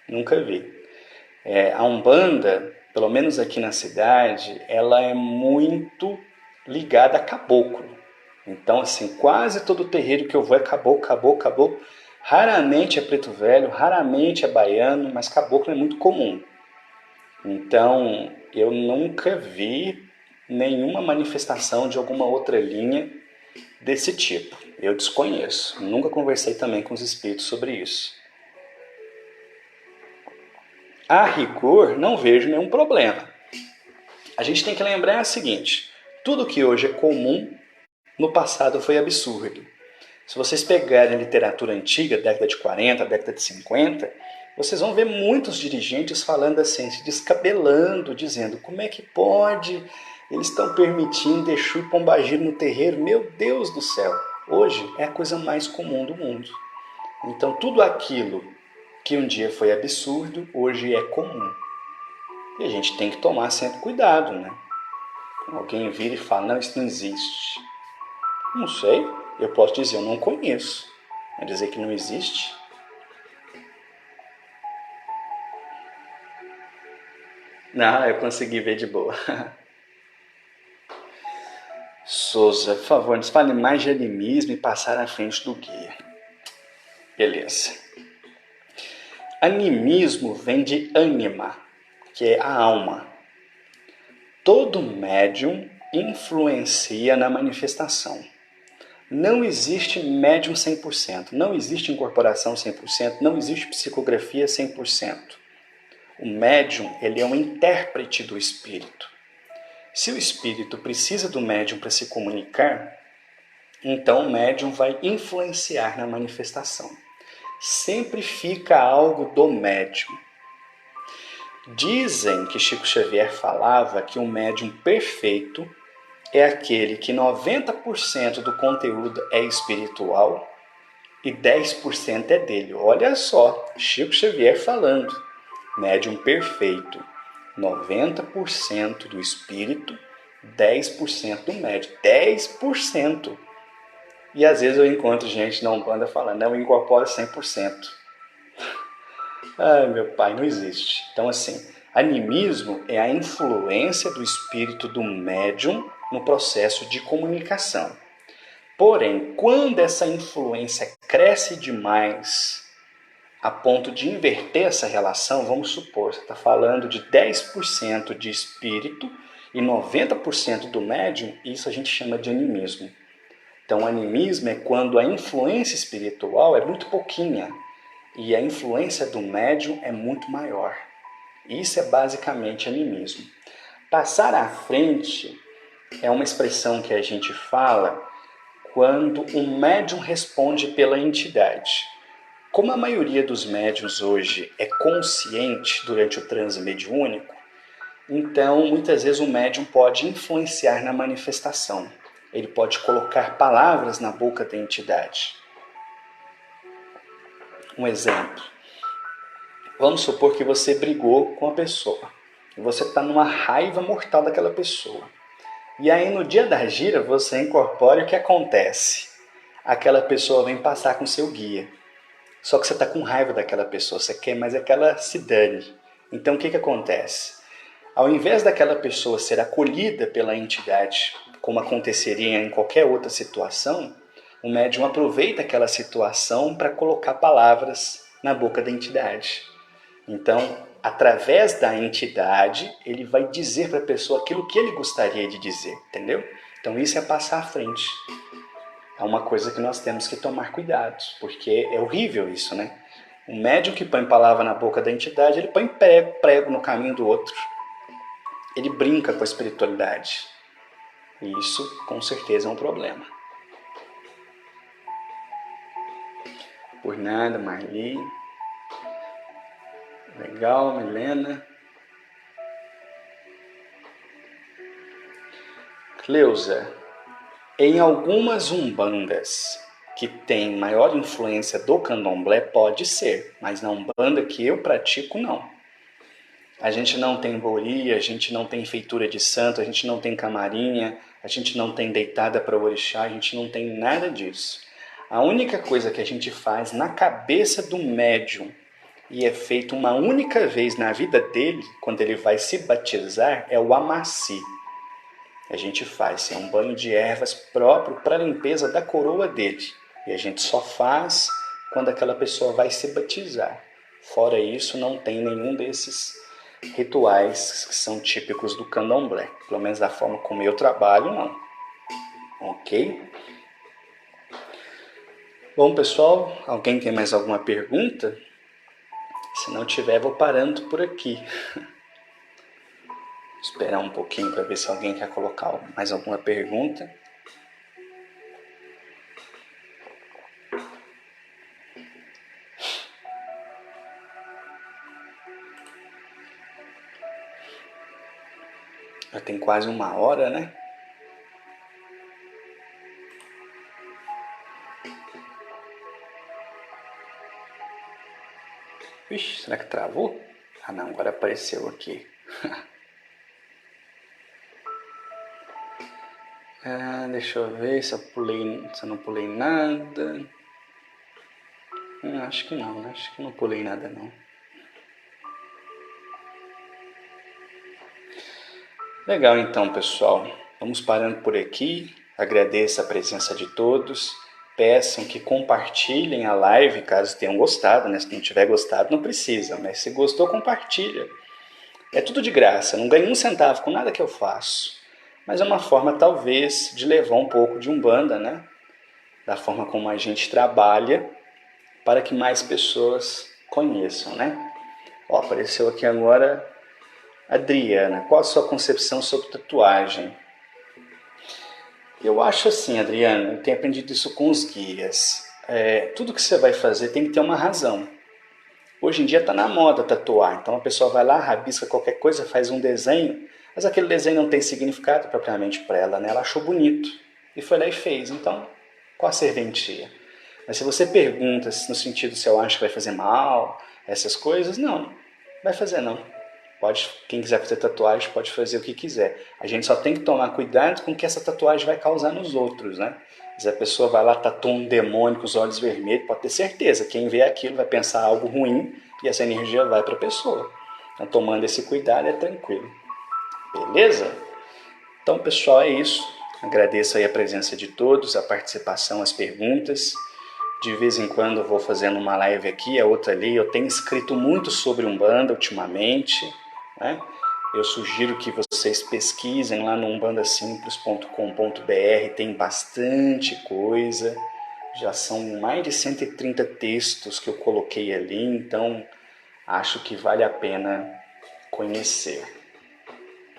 Nunca vi. A Umbanda, pelo menos aqui na cidade, ela é muito ligada a caboclo. Então, assim, quase todo terreiro que eu vou é caboclo, caboclo, caboclo. Raramente é preto velho, raramente é baiano, mas caboclo é muito comum. Então, eu nunca vi nenhuma manifestação de alguma outra linha desse tipo. Eu desconheço. Nunca conversei também com os espíritos sobre isso. A rigor, não vejo nenhum problema. A gente tem que lembrar o seguinte: tudo que hoje é comum, no passado foi absurdo. Se vocês pegarem a literatura antiga, década de 40, década de 50, vocês vão ver muitos dirigentes falando assim, se descabelando, dizendo como é que pode, eles estão permitindo Exu e Pombagira no terreiro, meu Deus do céu. Hoje é a coisa mais comum do mundo. Então tudo aquilo que um dia foi absurdo, hoje é comum. E a gente tem que tomar sempre cuidado, né? Alguém vira e fala, não, isso não existe. Não sei, eu posso dizer, eu não conheço. Mas dizer que não existe? Não, eu consegui ver de boa. Souza, por favor, nos fale mais de animismo e passar à frente do guia. Beleza. Animismo vem de ânima, que é a alma. Todo médium influencia na manifestação. Não existe médium 100%, não existe incorporação 100%, não existe psicografia 100%. O médium, ele é um intérprete do espírito. Se o espírito precisa do médium para se comunicar, então o médium vai influenciar na manifestação. Sempre fica algo do médium. Dizem que Chico Xavier falava que um médium perfeito é aquele que 90% do conteúdo é espiritual e 10% é dele. Olha só, Chico Xavier falando. Médium perfeito, 90% do espírito, 10% do médium. 10%! E às vezes eu encontro gente na Umbanda falando, não, eu incorporo 100%. Ai, meu pai, não existe. Então, assim, animismo é a influência do espírito do médium no processo de comunicação. Porém, quando essa influência cresce demais a ponto de inverter essa relação, vamos supor, você está falando de 10% de espírito e 90% do médium, isso a gente chama de animismo. Então, animismo é quando a influência espiritual é muito pouquinha e a influência do médium é muito maior. Isso é basicamente animismo. Passar à frente é uma expressão que a gente fala quando um médium responde pela entidade. Como a maioria dos médiuns hoje é consciente durante o transe mediúnico, então muitas vezes o médium pode influenciar na manifestação. Ele pode colocar palavras na boca da entidade. Um exemplo. Vamos supor que você brigou com a pessoa. E você está numa raiva mortal daquela pessoa. E aí no dia da gira você incorpora e o que acontece? Aquela pessoa vem passar com seu guia. Só que você está com raiva daquela pessoa, você quer mais é que ela se dane. Então o que acontece? Ao invés daquela pessoa ser acolhida pela entidade, como aconteceria em qualquer outra situação, o médium aproveita aquela situação para colocar palavras na boca da entidade. Então, através da entidade, ele vai dizer para a pessoa aquilo que ele gostaria de dizer, entendeu? Então isso é passar à frente. É uma coisa que nós temos que tomar cuidado, porque é horrível isso, né? O médium que põe palavra na boca da entidade, ele põe prego no caminho do outro. Ele brinca com a espiritualidade. E isso, com certeza, é um problema. Por nada, Marli. Legal, Milena. Cleusa, em algumas umbandas que tem maior influência do candomblé, pode ser, mas na umbanda que eu pratico, não. A gente não tem bori, a gente não tem feitura de santo, a gente não tem camarinha, a gente não tem deitada para o orixá, a gente não tem nada disso. A única coisa que a gente faz na cabeça do médium, e é feito uma única vez na vida dele, quando ele vai se batizar, é o amaci. A gente faz, é um banho de ervas próprio para a limpeza da coroa dele. E a gente só faz quando aquela pessoa vai se batizar. Fora isso, não tem nenhum desses rituais que são típicos do candomblé. Pelo menos da forma como eu trabalho, não. Ok? Bom, pessoal, alguém tem mais alguma pergunta? Se não tiver, vou parando por aqui. Esperar um pouquinho para ver se alguém quer colocar mais alguma pergunta. Já tem quase 1 hora, né? Vixe, será que travou? Ah não, agora apareceu aqui. Deixa eu ver se eu não pulei nada. Acho que não, né? Acho que não pulei nada não. Legal então, pessoal. Vamos parando por aqui. Agradeço a presença de todos. Peçam que compartilhem a live caso tenham gostado, né? Se não tiver gostado, não precisa, mas se gostou, compartilha. É tudo de graça, não ganho 1 centavo com nada que eu faço. Mas é uma forma, talvez, de levar um pouco de Umbanda, né? Da forma como a gente trabalha, para que mais pessoas conheçam, né? Ó, apareceu aqui agora Adriana. Qual a sua concepção sobre tatuagem? Eu acho assim, Adriana, eu tenho aprendido isso com os guias. Tudo que você vai fazer tem que ter uma razão. Hoje em dia está na moda tatuar, então a pessoa vai lá, rabisca qualquer coisa, faz um desenho, mas aquele desenho não tem significado propriamente para ela, né? Ela achou bonito e foi lá e fez. Então, qual a serventia? Mas se você pergunta no sentido se eu acho que vai fazer mal, essas coisas, não, vai fazer não. Quem quiser fazer tatuagem pode fazer o que quiser. A gente só tem que tomar cuidado com o que essa tatuagem vai causar nos outros, né? Se a pessoa vai lá, tatua um demônio com os olhos vermelhos, pode ter certeza, quem vê aquilo vai pensar algo ruim e essa energia vai para a pessoa. Então, tomando esse cuidado, é tranquilo. Beleza? Então, pessoal, é isso. Agradeço aí a presença de todos, a participação, as perguntas. De vez em quando eu vou fazendo uma live aqui, a outra ali. Eu tenho escrito muito sobre Umbanda ultimamente, né? Eu sugiro que vocês pesquisem lá no umbandasimples.com.br, tem bastante coisa. Já são mais de 130 textos que eu coloquei ali, então acho que vale a pena conhecer.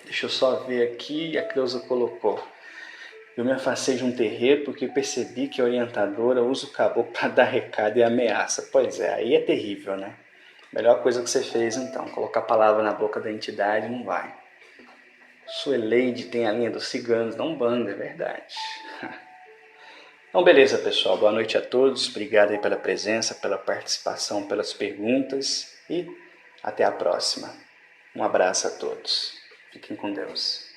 Deixa eu só ver aqui, a Cleusa colocou. Eu me afastei de um terreiro porque percebi que a orientadora usa o caboclo para dar recado e ameaça. Pois é, aí é terrível, né? Melhor coisa que você fez, então, colocar a palavra na boca da entidade não vai. Sueleide tem a linha dos ciganos, não banda, é verdade. Então, beleza, pessoal. Boa noite a todos. Obrigado aí pela presença, pela participação, pelas perguntas e até a próxima. Um abraço a todos. Fiquem com Deus.